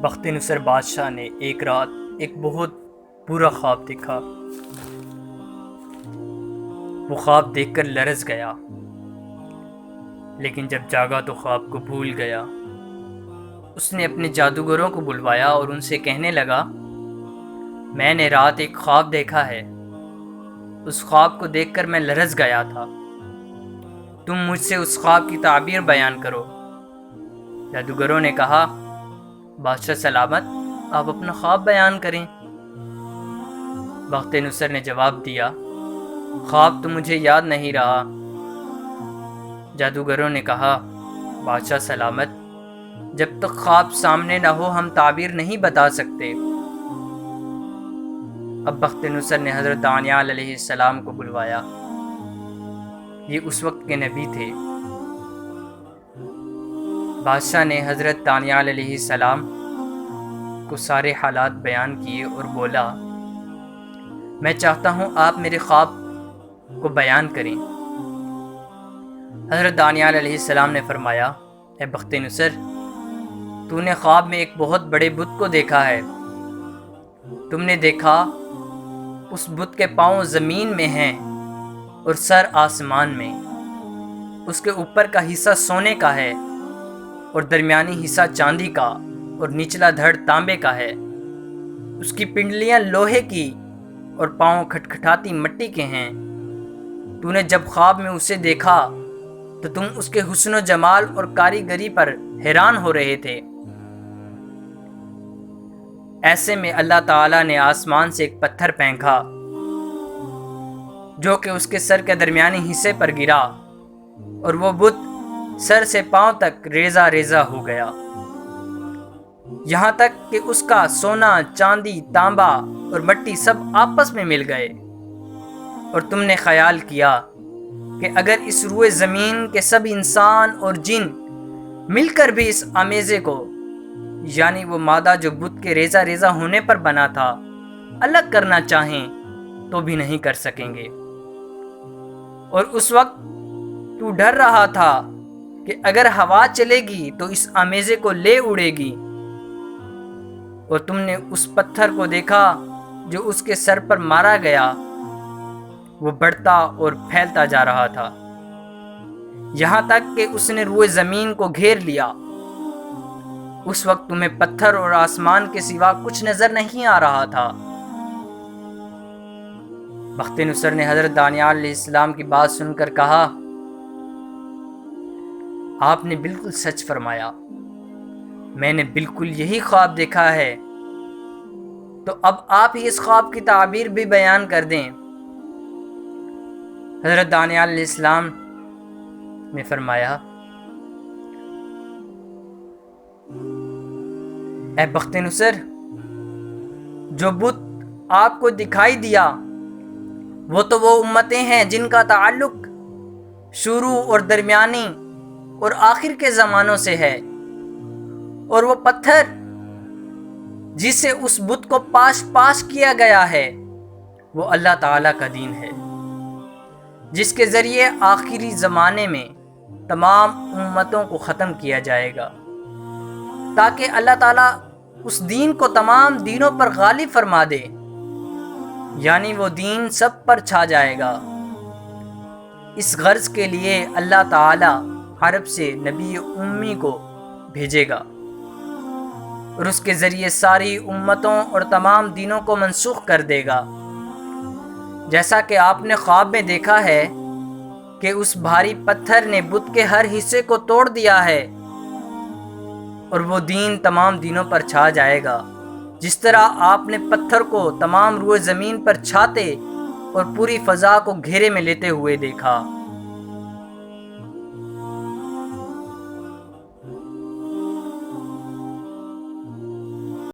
بخت نصر بادشاہ نے ایک رات ایک بہت برا خواب دیکھا۔ وہ خواب دیکھ کر لرز گیا، لیکن جب جاگا تو خواب کو بھول گیا۔ اس نے اپنے جادوگروں کو بلوایا اور ان سے کہنے لگا، میں نے رات ایک خواب دیکھا ہے۔ اس خواب کو دیکھ کر میں لرز گیا تھا۔ تم مجھ سے اس خواب کی تعبیر بیان کرو۔ جادوگروں نے کہا، بادشاہ سلامت، آپ اپنا خواب بیان کریں۔ بخت نصر نے جواب دیا، خواب تو مجھے یاد نہیں رہا۔ جادوگروں نے کہا، بادشاہ سلامت، جب تک خواب سامنے نہ ہو ہم تعبیر نہیں بتا سکتے۔ اب بخت نصر نے حضرت دانیال علیہ السلام کو بلوایا۔ یہ اس وقت کے نبی تھے۔ بادشاہ نے حضرت دانیال علیہ السلام کو سارے حالات بیان کیے اور بولا، میں چاہتا ہوں آپ میرے خواب کو بیان کریں۔ حضرت دانیال علیہ السلام نے فرمایا، اے بخت نصر، تو نے خواب میں ایک بہت بڑے بت کو دیکھا ہے۔ تم نے دیکھا اس بت کے پاؤں زمین میں ہیں اور سر آسمان میں۔ اس کے اوپر کا حصہ سونے کا ہے اور درمیانی حصہ چاندی کا اور نچلا دھڑ تانبے کا ہے۔ اس کی پنڈلیاں لوہے کی اور پاؤں کھٹکھٹاتی مٹی کے ہیں۔ تو نے جب خواب میں اسے دیکھا تو تم اس کے حسن و جمال اور کاریگری پر حیران ہو رہے تھے۔ ایسے میں اللہ تعالیٰ نے آسمان سے ایک پتھر پھینکا جو کہ اس کے سر کے درمیانی حصے پر گرا، اور وہ بت سر سے پاؤں تک ریزہ ریزہ ہو گیا، یہاں تک کہ اس کا سونا، چاندی، تانبا اور مٹی سب آپس میں مل گئے۔ اور تم نے خیال کیا کہ اگر اس روئے زمین کے سب انسان اور جن مل کر بھی اس آمیزے کو، یعنی وہ مادہ جو بت کے ریزہ ریزہ ہونے پر بنا تھا، الگ کرنا چاہیں تو بھی نہیں کر سکیں گے۔ اور اس وقت تو ڈر رہا تھا کہ اگر ہوا چلے گی تو اس آمیزے کو لے اڑے گی، اور تم نے اس پتھر کو دیکھا جو اس کے سر پر مارا گیا۔ وہ بڑھتا اور پھیلتا جا رہا تھا، یہاں تک کہ اس نے روئے زمین کو گھیر لیا۔ اس وقت تمہیں پتھر اور آسمان کے سوا کچھ نظر نہیں آ رہا تھا۔ بخت نصر نے حضرت دانیال علیہ السلام کی بات سن کر کہا، آپ نے بالکل سچ فرمایا، میں نے بالکل یہی خواب دیکھا ہے۔ تو اب آپ ہی اس خواب کی تعبیر بھی بیان کر دیں۔ حضرت دانیال علیہ السلام نے فرمایا، اے بخت نصر، جو بت آپ کو دکھائی دیا وہ تو وہ امتیں ہیں جن کا تعلق شروع اور درمیانی اور آخر کے زمانوں سے ہے، اور وہ پتھر جس سے اس بت کو پاش کیا گیا ہے وہ اللہ تعالیٰ کا دین ہے، جس کے ذریعے آخری زمانے میں تمام امتوں کو ختم کیا جائے گا، تاکہ اللہ تعالیٰ اس دین کو تمام دینوں پر غالب فرما دے، یعنی وہ دین سب پر چھا جائے گا۔ اس غرض کے لیے اللہ تعالیٰ عرب سے نبی امی کو بھیجے گا، اور اس کے ذریعے ساری امتوں اور تمام دینوں کو منسوخ کر دے گا۔ جیسا کہ آپ نے خواب میں دیکھا ہے کہ اس بھاری پتھر نے بت کے ہر حصے کو توڑ دیا ہے، اور وہ دین تمام دینوں پر چھا جائے گا، جس طرح آپ نے پتھر کو تمام روئے زمین پر چھاتے اور پوری فضا کو گھیرے میں لیتے ہوئے دیکھا۔